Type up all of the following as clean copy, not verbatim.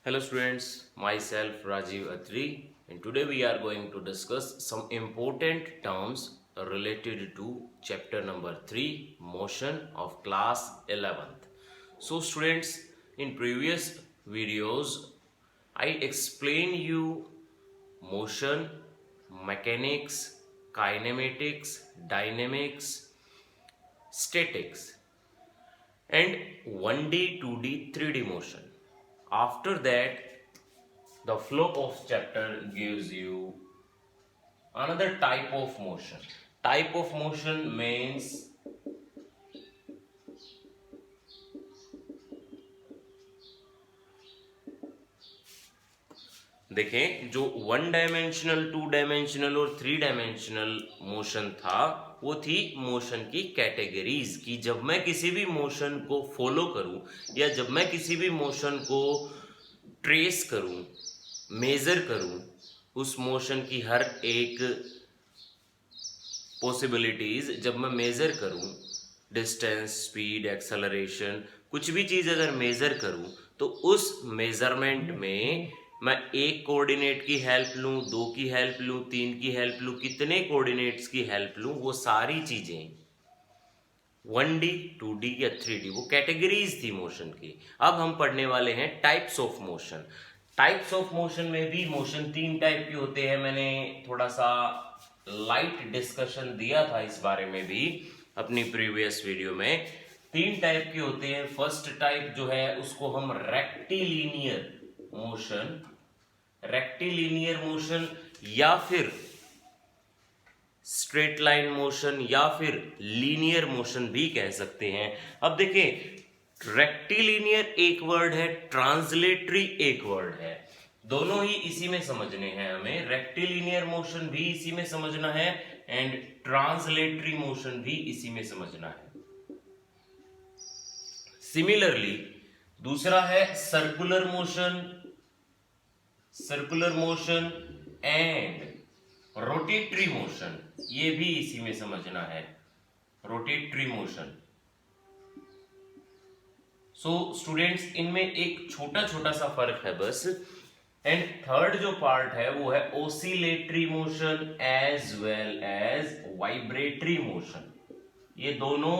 Hello students, myself Rajiv Atri, and today we are going to discuss some important terms related to chapter number 3, motion of class 11th. So students, in previous videos I explained you motion, mechanics, kinematics, dynamics, statics and 1D, 2D, 3D motion. After that, the flow of chapter gives you another type of motion. Type of motion means देखें जो one dimensional, two dimensional और three dimensional motion था वो थी motion की categories की जब मैं किसी भी मोशन को फॉलो करूं या जब मैं किसी भी मोशन को ट्रेस करूं, मेजर करूं, उस मोशन की हर एक पॉसिबिलिटीज जब मैं मेजर करूं, डिस्टेंस, स्पीड, एक्सेलरेशन, कुछ भी चीज अगर मेजर करूं तो उस मेजरमेंट में मैं एक कोऑर्डिनेट की हेल्प लूं, दो की हेल्प लूं, तीन की हेल्प लूं, कितने कोऑर्डिनेट्स की हेल्प लूं, वो सारी चीजें 1D, 2D या 3D वो कैटेगरीज थी मोशन की। अब हम पढ़ने वाले हैं types of motion. Types of motion में भी मोशन तीन टाइप के होते हैं। मैंने थोड़ा सा लाइट डिस्कशन दिया था इस बारे में भी अपनी प्रीवियस वीडियो में। तीन टाइप के होते हैं। फर्स्ट टाइप जो है उसको हम रेक्टिलिनियर मोशन, रेक्टिलिनियर मोशन या फिर स्ट्रेट लाइन मोशन या फिर लीनियर मोशन भी कह सकते हैं। अब देखें, रेक्टिलिनियर एक वर्ड है, ट्रांसलेटरी एक वर्ड है, दोनों ही इसी में समझने हैं हमें। रेक्टिलिनियर मोशन भी इसी में समझना है एंड ट्रांसलेटरी मोशन भी इसी में समझना है। सिमिलरली दूसरा है circular motion, circular motion and rotatory motion, ये भी इसी में समझना है, रोटेटरी मोशन। सो स्टूडेंट्स, इनमें एक छोटा छोटा सा फर्क है बस। एंड थर्ड जो पार्ट है वो है oscillatory motion as well as vibratory motion. ये दोनों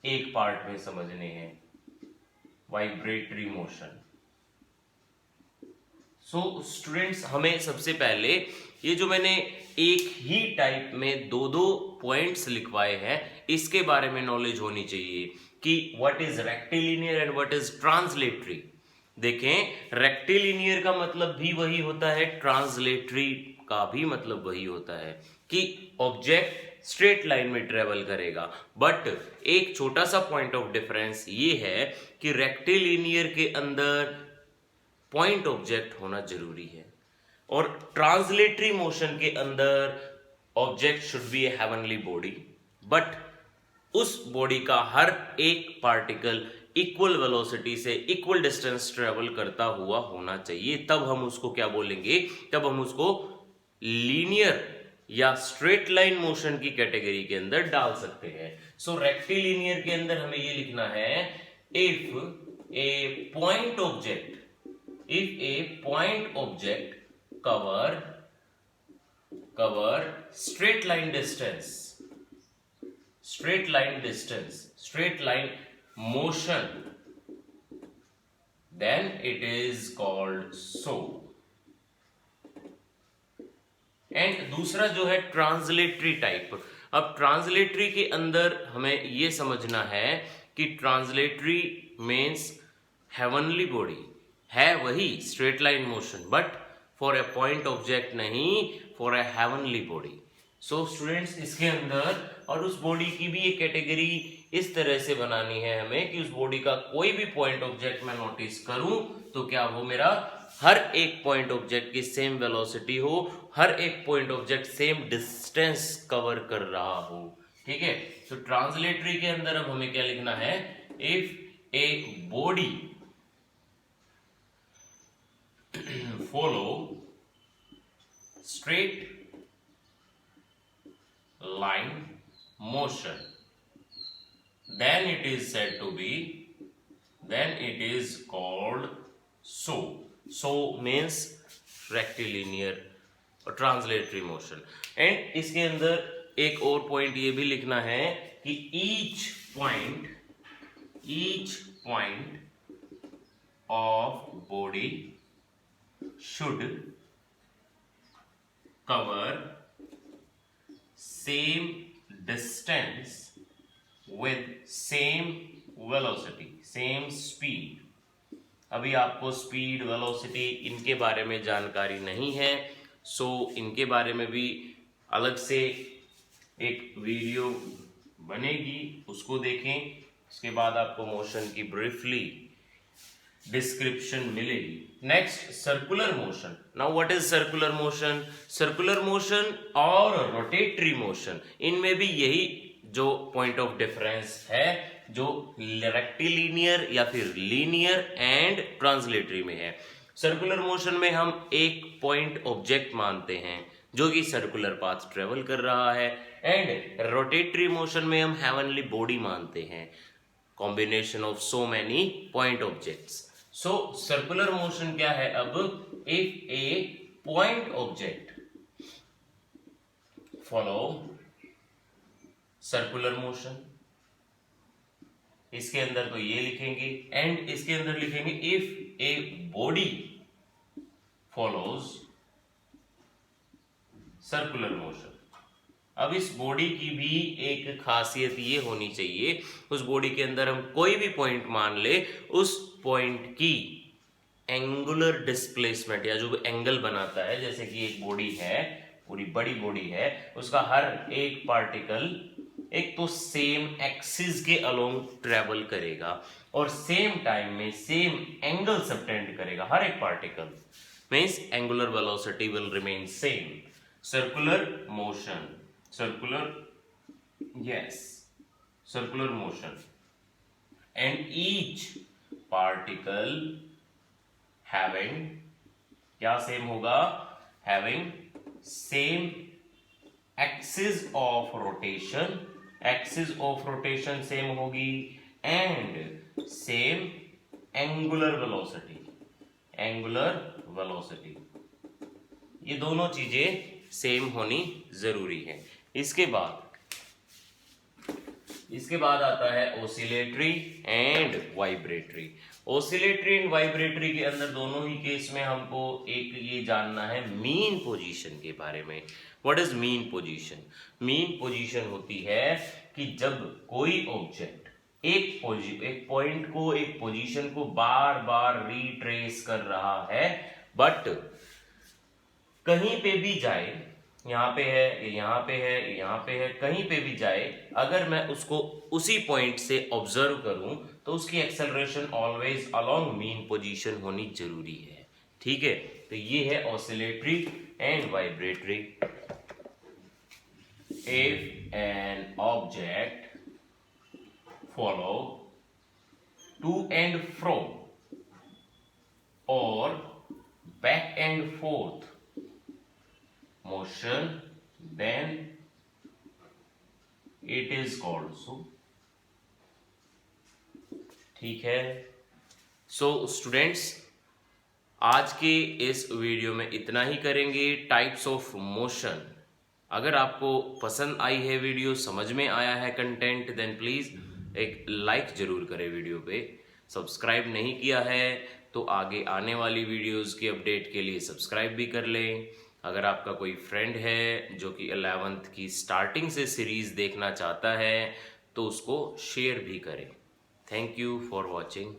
एक पार्ट में समझने हैं, वाइब्रेटरी मोशन। सो स्टूडेंट्स, हमें सबसे पहले ये जो मैंने एक ही टाइप में दो दो पॉइंट्स लिखवाए हैं इसके बारे में नॉलेज होनी चाहिए कि what is rectilinear and what is translatory. देखें, रेक्टिलिनियर का मतलब भी वही होता है, ट्रांसलेटरी का भी मतलब वही होता है कि ऑब्जेक्ट स्ट्रेट लाइन में ट्रेवल करेगा। बट एक छोटा सा पॉइंट ऑफ डिफरेंस ये है कि रेक्टिलिनियर के अंदर पॉइंट ऑब्जेक्ट होना जरूरी है और ट्रांसलेटरी मोशन के अंदर object should be A heavenly body, but उस बॉडी का हर एक पार्टिकल इक्वल वेलोसिटी से इक्वल डिस्टेंस ट्रेवल करता हुआ होना चाहिए। तब हम उसको क्या बोलेंगे, तब हम उसको लीनियर या स्ट्रेट लाइन मोशन की कैटेगरी के अंदर डाल सकते हैं। सो रेक्टिलिनियर के अंदर हमें ये लिखना है, if A point object, if a point object cover straight line distance, straight line distance, straight line motion, then it is called so। And दूसरा जो है ट्रांसलेटरी टाइप। अब ट्रांसलेटरी के अंदर हमें ये समझना है कि ट्रांसलेटरी मीन्स हेवनली बॉडी है, वही straight line motion, but for a point object नहीं, for a heavenly body. So students, इसके अंदर और उस बॉडी की भी एक कैटेगरी इस तरह से बनानी है हमें कि उस बॉडी का कोई भी पॉइंट ऑब्जेक्ट मैं नोटिस करूं तो क्या वो मेरा हर एक पॉइंट ऑब्जेक्ट की सेम वेलोसिटी हो, हर एक point object same distance cover कर रहा हो। ठीक है, तो ट्रांसलेटरी के अंदर अब हमें क्या लिखना है, if a body follow straight line motion, then it is said to be, then it is called so means rectilinear और ट्रांसलेटरी मोशन। एंड इसके अंदर एक और पॉइंट ये भी लिखना है कि each point of body should cover same distance with same velocity, same speed। अभी आपको स्पीड, वेलोसिटी इनके बारे में जानकारी नहीं है, सो इनके बारे में भी अलग से एक वीडियो बनेगी, उसको देखें। उसके बाद आपको मोशन की ब्रीफली डिस्क्रिप्शन मिलेगी। Next, circular motion. Now what is circular motion? Circular motion और रोटेटरी मोशन, इनमें भी यही जो पॉइंट ऑफ डिफरेंस है जो रेक्टिलिनियर या फिर लीनियर एंड ट्रांसलेटरी में है। सर्कुलर मोशन में हम एक पॉइंट ऑब्जेक्ट मानते हैं जो कि सर्कुलर पाथ ट्रेवल कर रहा है, एंड रोटेटरी मोशन में हम हेवनली बॉडी मानते हैं, combination of so many point objects. So circular motion क्या है? अब if A point object follow circular motion, इसके अंदर तो ये लिखेंगे, एंड इसके अंदर लिखेंगे if a body follows circular motion. अब इस बॉडी की भी एक खासियत ये होनी चाहिए, उस बॉडी के अंदर हम कोई भी पॉइंट मान ले, उस पॉइंट की एंगुलर डिस्प्लेसमेंट या जो एंगल बनाता है, जैसे कि एक बॉडी है, पूरी बड़ी बॉडी है, उसका हर एक पार्टिकल एक तो सेम एक्सिस के अलोंग ट्रेवल करेगा और सेम टाइम में सेम एंगल सबटेंड करेगा हर एक particle, means angular velocity will remain same. Circular motion, circular motion, and each particle having, क्या सेम होगा? Having same axis of rotation, axis of rotation same होगी, and same angular velocity, ये दोनों चीजें same होनी जरूरी है। इसके बाद आता है oscillatory and vibratory. Oscillatory and vibratory के अंदर दोनों ही केस में हमको एक ये जानना है मीन पोजीशन के बारे में। What is mean position? Mean position होती है कि जब कोई ऑब्जेक्ट एक पॉइंट को, एक पोजीशन को बार बार रिट्रेस कर रहा है, बट कहीं पे भी जाए, यहाँ पे है, यहाँ पे है, यहाँ पे है, कहीं पे भी जाए, अगर मैं उसको उसी पॉइंट से ऑब्जर्व करूं तो उसकी acceleration always along mean position होनी जरूरी है। ठीक है, तो ये है oscillatory and vibratory. If an object follow to and fro or back and forth motion, then it is called so। ठीक है, सो स्टूडेंट्स आज के इस वीडियो में इतना ही करेंगे। Types of motion. अगर आपको पसंद आई है वीडियो, समझ में आया है कंटेंट, देन प्लीज़ एक लाइक ज़रूर करें वीडियो पे। सब्सक्राइब नहीं किया है तो आगे आने वाली वीडियोस की अपडेट के लिए सब्सक्राइब भी कर लें। अगर आपका कोई फ्रेंड है जो कि 11th की स्टार्टिंग से सीरीज़ देखना चाहता है तो उसको शेयर भी करें। Thank you for watching.